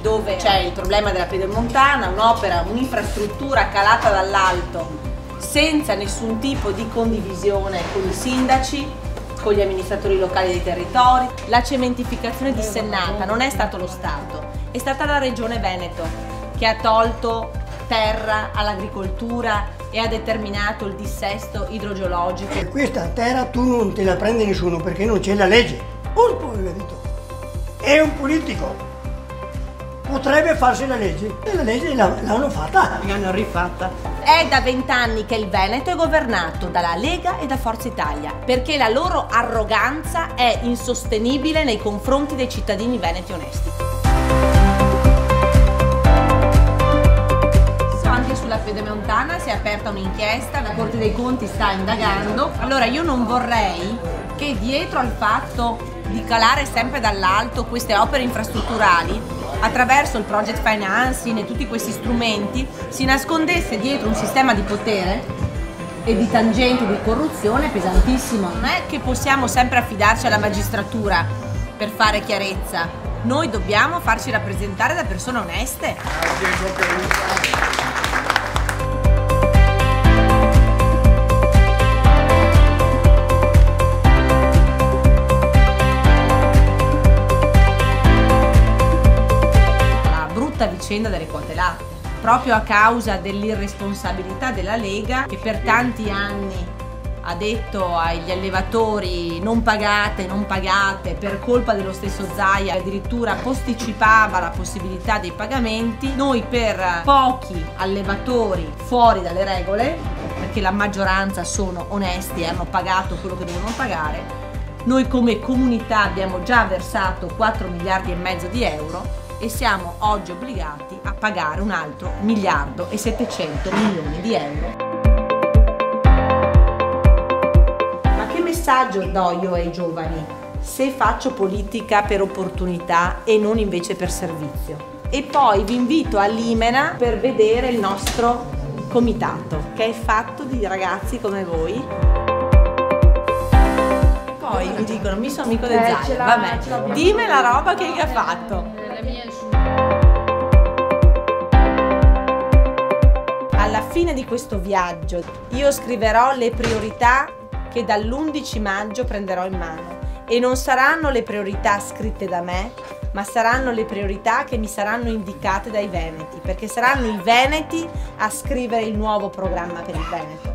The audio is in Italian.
dove c'è il problema della pedemontana, un'opera, un'infrastruttura calata dall'alto senza nessun tipo di condivisione con i sindaci, con gli amministratori locali dei territori. La cementificazione dissennata non è stato lo Stato, è stata la Regione Veneto che ha tolto terra all'agricoltura e ha determinato il dissesto idrogeologico. E questa terra tu non te la prende nessuno perché non c'è la legge. Un poveretto è un politico, potrebbe farsi la legge e la legge l'hanno fatta. L'hanno rifatta. È da 20 anni che il Veneto è governato dalla Lega e da Forza Italia, perché la loro arroganza è insostenibile nei confronti dei cittadini veneti onesti. Anche sulla pedemontana si è aperta un'inchiesta, la Corte dei Conti sta indagando. Allora io non vorrei che dietro al fatto di calare sempre dall'alto queste opere infrastrutturali attraverso il project financing e tutti questi strumenti si nascondesse dietro un sistema di potere e di tangenti di corruzione pesantissimo. Non è che possiamo sempre affidarci alla magistratura per fare chiarezza, noi dobbiamo farci rappresentare da persone oneste. Vicenda delle quote latte, proprio a causa dell'irresponsabilità della Lega che per tanti anni ha detto agli allevatori non pagate, non pagate, per colpa dello stesso Zaia addirittura posticipava la possibilità dei pagamenti. Noi per pochi allevatori fuori dalle regole, perché la maggioranza sono onesti e hanno pagato quello che devono pagare, noi come comunità abbiamo già versato 4 miliardi e mezzo di euro e siamo oggi obbligati a pagare un altro 1 miliardo e 700 milioni di euro. Ma che messaggio do io ai giovani se faccio politica per opportunità e non invece per servizio? E poi vi invito a Limena per vedere il nostro comitato, che è fatto di ragazzi come voi. Poi mi dicono, mi sono amico del Zaia, vabbè, dimmi la roba che ha fatto. Alla fine di questo viaggio io scriverò le priorità che dall'11 maggio prenderò in mano e non saranno le priorità scritte da me, ma saranno le priorità che mi saranno indicate dai veneti, perché saranno i veneti a scrivere il nuovo programma per il Veneto.